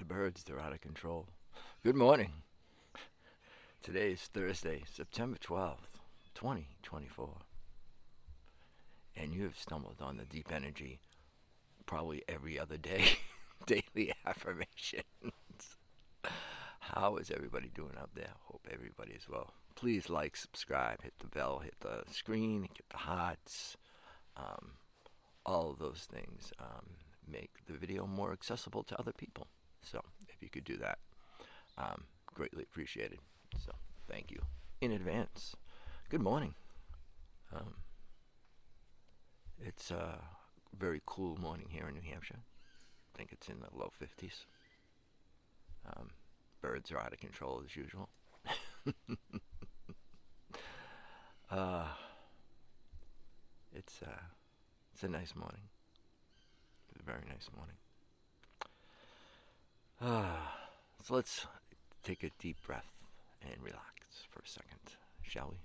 The birds, they're out of control. Good morning. Today is Thursday, September 12th, 2024. And you have stumbled on the Deep Energy probably every other day daily affirmations. How is everybody doing out there? Hope everybody is well. Please like, subscribe, hit the bell, hit the screen, get the hearts. All of those things make the video more accessible to other people. So if you could do that, greatly appreciated. So thank you in advance. Good morning. It's a very cool morning here in New Hampshire. I think it's in the low 50s. Birds are out of control as usual. It's a nice morning. It's a very nice morning. So let's take a deep breath and relax for a second, shall we?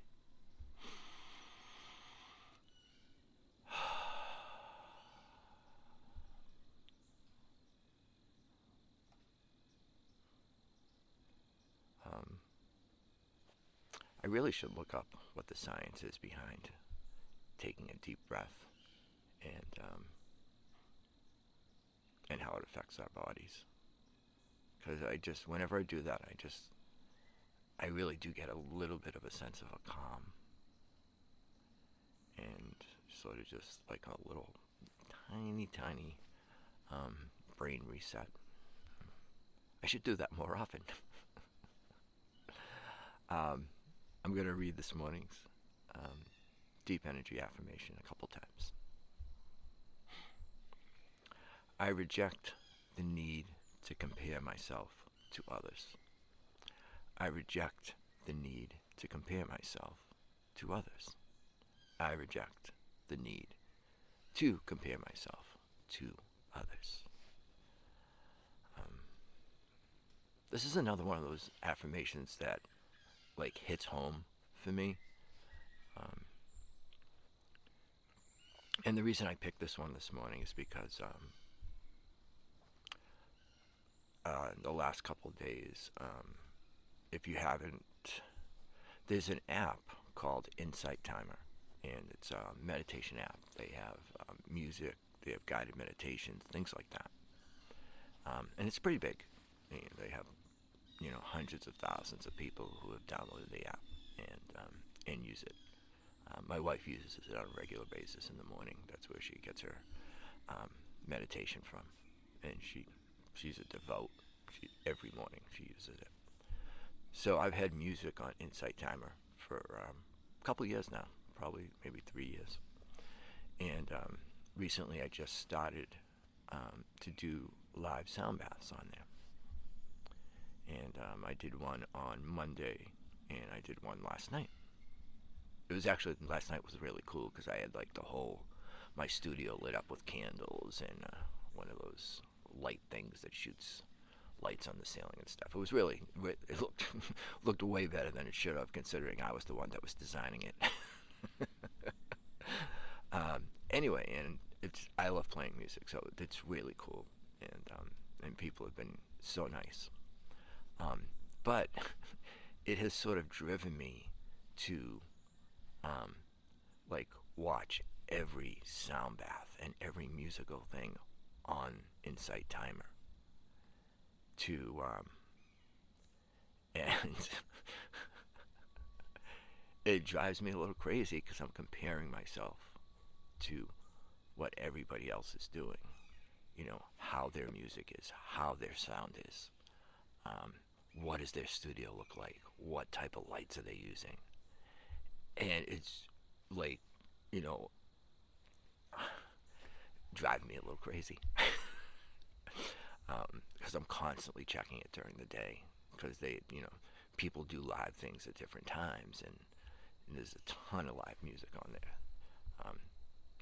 I really should look up what the science is behind taking a deep breath and how it affects our bodies. Because whenever I do that, I really do get a little bit of a sense of a calm. And sort of just like a little tiny brain reset. I should do that more often. I'm going to read this morning's Deep Energy Affirmation a couple times. I reject the need to compare myself to others. I reject the need to compare myself to others. I reject the need to compare myself to others. This is another one of those affirmations that hits home for me. And the reason I picked this one this morning is because the last couple of days, if you haven't, there's an app called Insight Timer, and it's a meditation app. They have music, they have guided meditations, things like that. And it's pretty big. They have hundreds of thousands of people who have downloaded the app and use it. My wife uses it on a regular basis in the morning. That's where she gets her meditation from, and she's a devout. Every morning she uses it. So I've had music on Insight Timer for a couple years now, probably maybe 3 years. And recently I just started to do live sound baths on there. And I did one on Monday, and I did one last night. It was actually, last night was really cool because I had my studio lit up with candles and one of those light things that shoots lights on the ceiling and stuff. It was really, it looked way better than it should have, considering I was the one that was designing it. Anyway, and I love playing music, so it's really cool, and people have been so nice. But it has sort of driven me to watch every sound bath and every musical thing on Insight Timer. And it drives me a little crazy because I'm comparing myself to what everybody else is doing. How their music is, how their sound is. What does their studio look like? What type of lights are they using? And it's driving me a little crazy. Because I'm constantly checking it during the day. Because people do live things at different times, and there's a ton of live music on there.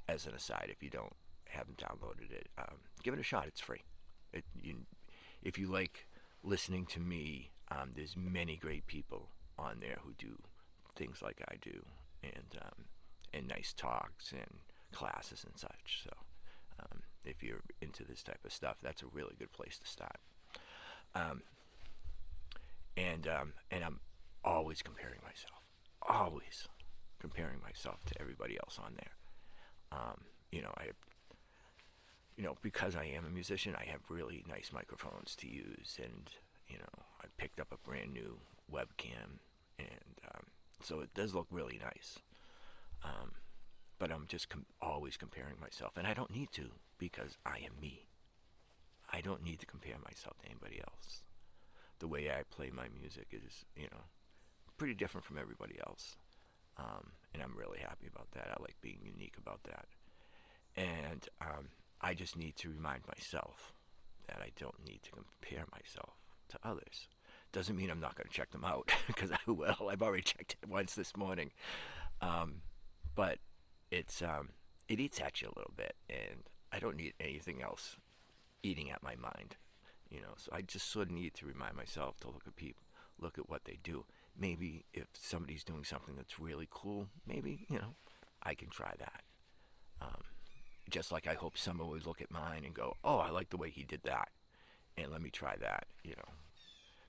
As an aside, if you haven't downloaded it, give it a shot. It's free. If you like listening to me, there's many great people on there who do things like I do, and nice talks and classes and such. So if you're into this type of stuff, that's a really good place to start. Um, and I'm always comparing myself, always comparing myself to everybody else on there. You know, because I am a musician, I have really nice microphones to use, and I picked up a brand new webcam, and so it does look really nice. Um, but I'm just always comparing myself, and I don't need to because I am me. I don't need to compare myself to anybody else. The way I play my music is, pretty different from everybody else, and I'm really happy about that. I like being unique about that, and I just need to remind myself that I don't need to compare myself to others. Doesn't mean I'm not going to check them out, because I will. I've already checked it once this morning, um, but it eats at you a little bit, and I don't need anything else eating at my mind. So I just sort of need to remind myself to look at people, look at what they do. Maybe if somebody's doing something that's really cool, maybe I can try that. Um, just like I hope someone would look at mine and go, "Oh, I like the way he did that, and let me try that."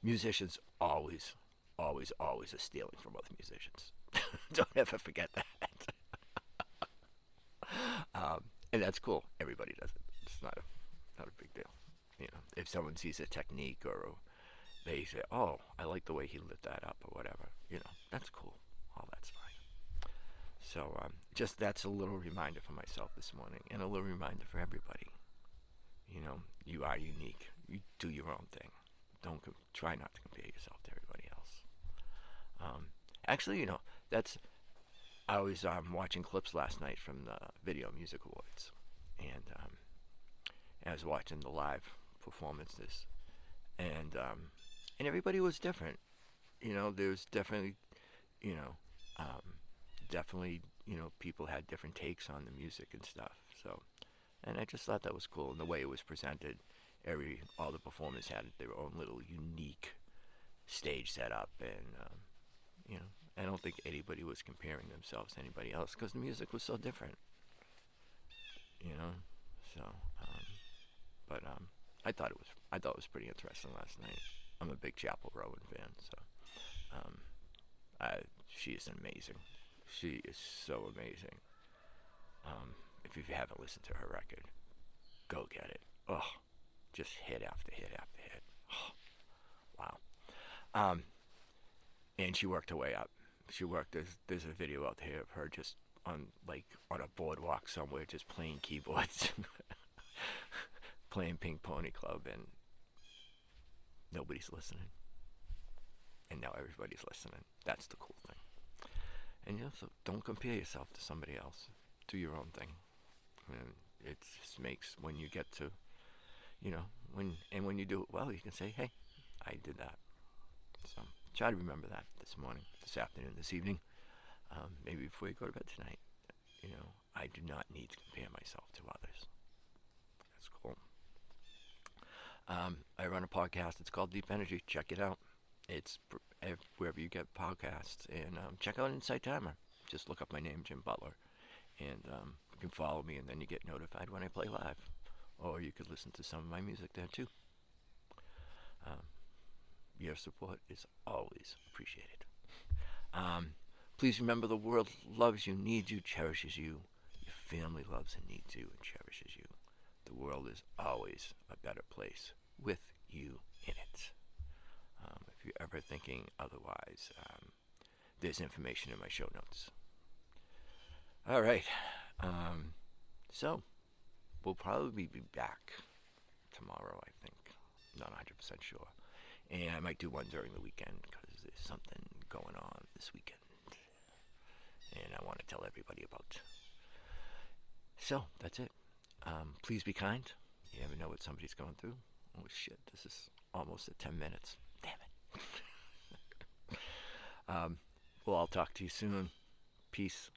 Musicians always, always, always are stealing from other musicians. Don't ever forget that. And that's cool. Everybody does it. It's not a big deal. If someone sees a technique, or they say, "Oh, I like the way he lit that up," or whatever, that's cool. All that's fine. So just that's a little reminder for myself this morning, and a little reminder for everybody. You are unique. You do your own thing. Don't try not to compare yourself to everybody else. Actually, that's I was watching clips last night from the Video Music Awards, and I was watching the live performances, and everybody was different. There's definitely, you know, um, definitely, people had different takes on the music and stuff. So, and I just thought that was cool, and the way it was presented. All the performers had their own little unique stage setup, and I don't think anybody was comparing themselves to anybody else because the music was so different. You know, so but I thought it was pretty interesting last night. I'm a big Chapel Rowan fan, so um, she is amazing. She is so amazing. If you haven't listened to her record, go get it. Oh, just hit after hit after hit. Oh, wow. Um, and she worked her way up. She worked. There's a video out here of her just on a boardwalk somewhere, just playing keyboards, playing Pink Pony Club, and nobody's listening. And now everybody's listening. That's the cool thing. And so don't compare yourself to somebody else. Do your own thing. And it just makes, when you get to, when you do it well, you can say, "Hey, I did that." So try to remember that this morning, this afternoon, this evening, maybe before you go to bed tonight. I do not need to compare myself to others. That's cool. I run a podcast. It's called Deep Energy. Check it out. It's wherever you get podcasts. And check out Insight Timer. Just look up my name, Jim Butler. And you can follow me, and then you get notified when I play live. Or you could listen to some of my music there, too. Your support is always appreciated. Please remember, the world loves you, needs you, cherishes you. Your family loves and needs you and cherishes you. The world is always a better place with you in it. If you're ever thinking otherwise, there's information in my show notes. All right. So, we'll probably be back tomorrow, I think. Not 100% sure. And I might do one during the weekend because there's something going on this weekend. And I want to tell everybody about. So, that's it. Please be kind. You never know what somebody's going through. Oh, shit. This is almost at 10 minutes. Damn it. Well, I'll talk to you soon. Peace.